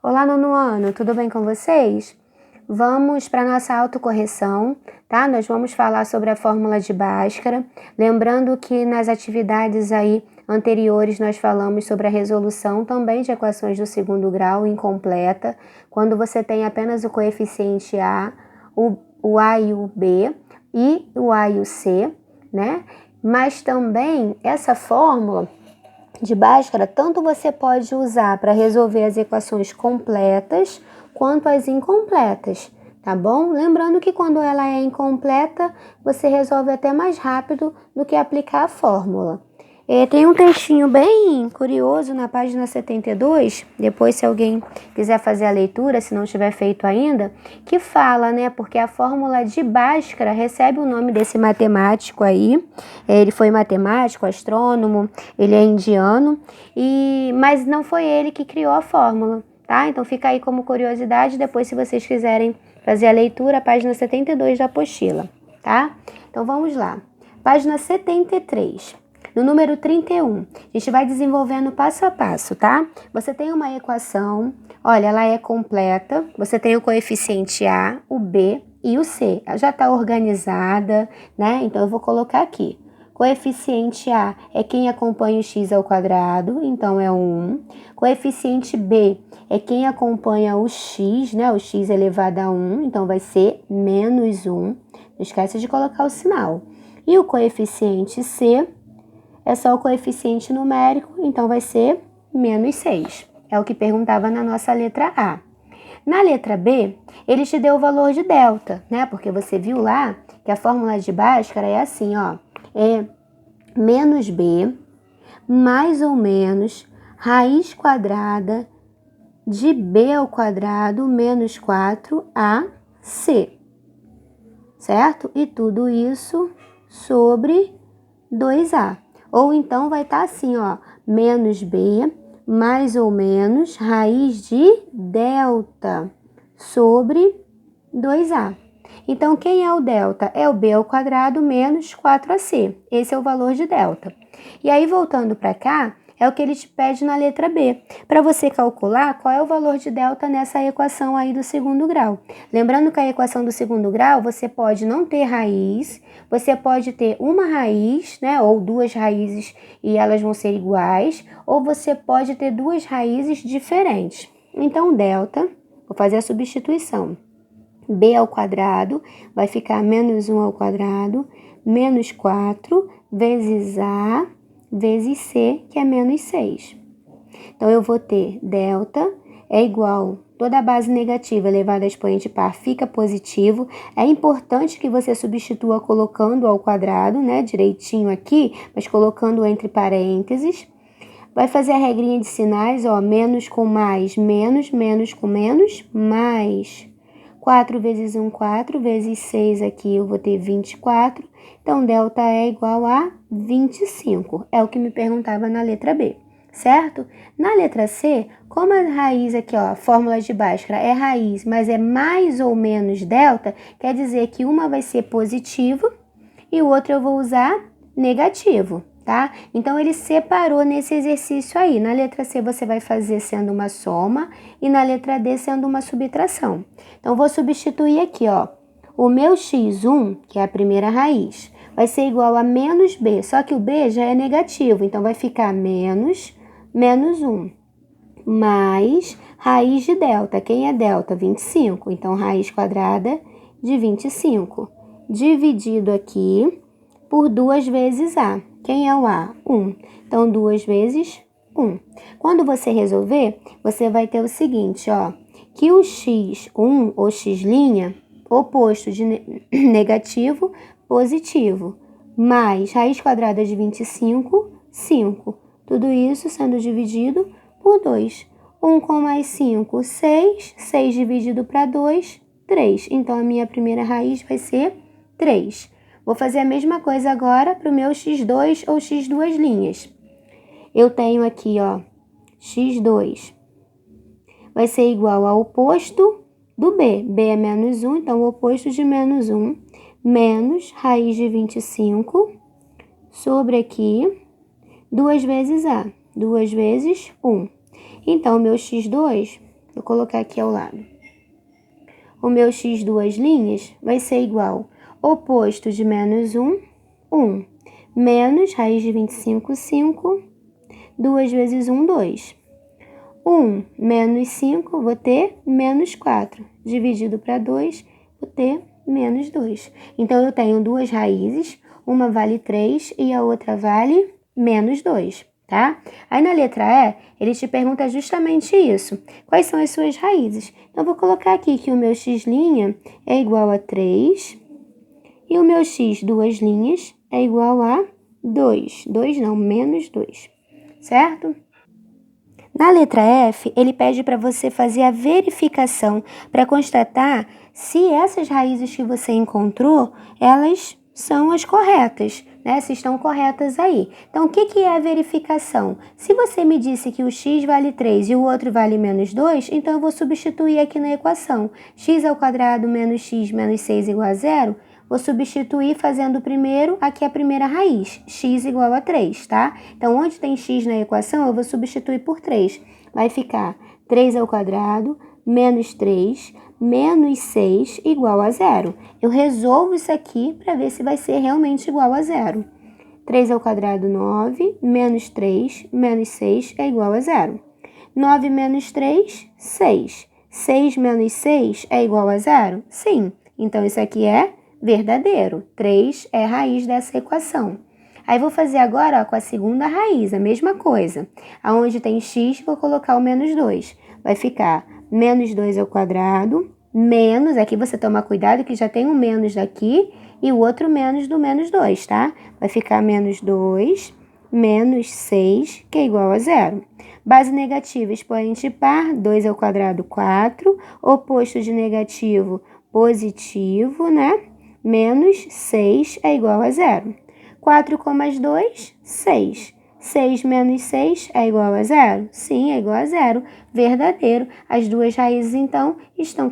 Olá, nono ano, tudo bem com vocês? Vamos para a nossa autocorreção, tá? Nós vamos falar sobre a fórmula de Bhaskara. Lembrando que nas atividades aí anteriores nós falamos sobre a resolução também de equações do segundo grau incompleta, quando você tem apenas o coeficiente A, o A e o B e o A e o C, né? Mas também essa fórmula de Bhaskara, tanto você pode usar para resolver as equações completas quanto as incompletas, tá bom? Lembrando que quando ela é incompleta, você resolve até mais rápido do que aplicar a fórmula. Tem um textinho bem curioso na página 72, depois se alguém quiser fazer a leitura, se não tiver feito ainda, que fala, né, porque a fórmula de Bhaskara recebe o nome desse matemático aí, ele foi matemático, astrônomo, ele é indiano, mas não foi ele que criou a fórmula, tá? Então fica aí como curiosidade, depois se vocês quiserem fazer a leitura, a página 72 da apostila, tá? Então vamos lá, página 73. No número 31, a gente vai desenvolvendo passo a passo, tá? Você tem uma equação, olha, ela é completa, você tem o coeficiente A, o B e o C. Ela já está organizada, né? Então, eu vou colocar aqui. Coeficiente A é quem acompanha o x ao quadrado, então é 1. Coeficiente B é quem acompanha o x, né? O x elevado a 1, então vai ser menos 1. Não esquece de colocar o sinal. E o coeficiente C é só o coeficiente numérico, então vai ser menos 6. É o que perguntava na nossa letra A. Na letra B, ele te deu o valor de delta, né? Porque você viu lá que a fórmula de Bhaskara é assim, ó. É menos B, mais ou menos, raiz quadrada de B ao quadrado menos 4AC. Certo? E tudo isso sobre 2A. Ou então vai estar assim, ó, menos B, mais ou menos, raiz de delta sobre 2A. Então, quem é o delta? É o B ao quadrado menos 4AC. Esse é o valor de delta. E aí, voltando para cá, é o que ele te pede na letra B, para você calcular qual é o valor de delta nessa equação aí do segundo grau. Lembrando que a equação do segundo grau, você pode não ter raiz, você pode ter uma raiz, né, ou duas raízes e elas vão ser iguais, ou você pode ter duas raízes diferentes. Então, delta, vou fazer a substituição. B ao quadrado vai ficar menos 1 ao quadrado, menos 4 vezes A vezes C, que é menos 6. Então, eu vou ter delta é igual, toda a base negativa elevada a expoente par fica positivo. É importante que você substitua colocando ao quadrado, né, direitinho aqui, mas colocando entre parênteses. Vai fazer a regrinha de sinais, ó, menos com mais, menos, menos com menos, mais. 4 vezes 1, 4, vezes 6 aqui eu vou ter 24. Então, delta é igual a 25. É o que me perguntava na letra B, certo? Na letra C, como a raiz aqui, ó, a fórmula de Bhaskara é raiz, mas é mais ou menos delta, quer dizer que uma vai ser positivo e o outro eu vou usar negativo, tá? Então, ele separou nesse exercício aí. Na letra C, você vai fazer sendo uma soma e na letra D, sendo uma subtração. Então, vou substituir aqui, ó. O meu x1, que é a primeira raiz, vai ser igual a menos B, só que o B já é negativo, então vai ficar menos 1, mais raiz de delta. Quem é delta? 25. Então, raiz quadrada de 25, dividido aqui por 2 vezes A. Quem é o A? 1. Então, 2 vezes 1. Quando você resolver, você vai ter o seguinte, ó, que o x1 ou x', oposto de negativo, positivo, mais raiz quadrada de 25, 5. Tudo isso sendo dividido por 2. 1 com mais 5, 6. 6 dividido para 2, 3. Então, a minha primeira raiz vai ser 3. Vou fazer a mesma coisa agora para o meu x2 ou x'. Eu tenho aqui, ó, x2 vai ser igual ao oposto do B. B é menos 1, então o oposto de menos 1, menos raiz de 25, sobre aqui, 2 vezes A, 2 vezes 1. Então, o meu x2 Vou colocar aqui ao lado. O meu x duas linhas vai ser igual oposto de menos 1, 1. Menos raiz de 25, 5. 2 vezes 1, 2. 1 menos 5, vou ter menos 4. Dividido para 2, vou ter menos 2. Então, eu tenho duas raízes, uma vale 3 e a outra vale menos 2, tá? Aí, na letra E, ele te pergunta justamente isso. Quais são as suas raízes? Então, eu vou colocar aqui que o meu x' é igual a 3 e o meu x duas linhas é igual a 2. 2 não, menos 2, certo? Na letra F, ele pede para você fazer a verificação para constatar se essas raízes que você encontrou, elas são as corretas, né? Se estão corretas aí. Então, o que é a verificação? Se você me disse que o x vale 3 e o outro vale menos 2, então eu vou substituir aqui na equação. X ao quadrado menos x menos 6 igual a 0. Vou substituir fazendo primeiro aqui a primeira raiz, x igual a 3, tá? Então, onde tem x na equação, eu vou substituir por 3. Vai ficar 3 ao quadrado menos 3 menos 6 igual a 0. Eu resolvo isso aqui para ver se vai ser realmente igual a 0. 3 ao quadrado, 9, menos 3 menos 6 é igual a 0. 9 menos 3, 6. 6 menos 6 é igual a 0? Sim. Então, isso aqui é verdadeiro. 3 é a raiz dessa equação. Aí, vou fazer agora ó, com a segunda raiz, a mesma coisa. Aonde tem x, vou colocar o menos 2. Vai ficar menos 2 ao quadrado, menos, aqui você toma cuidado que já tem um menos daqui e o outro menos do menos 2, tá? Vai ficar menos 2, menos 6, que é igual a 0. Base negativa, expoente par, 2 ao quadrado, 4. Oposto de negativo, positivo, né? Menos 6 é igual a 0. 4 com mais 2, 6. 6 menos 6 é igual a 0? Sim, é igual a 0. Verdadeiro. As duas raízes, então, estão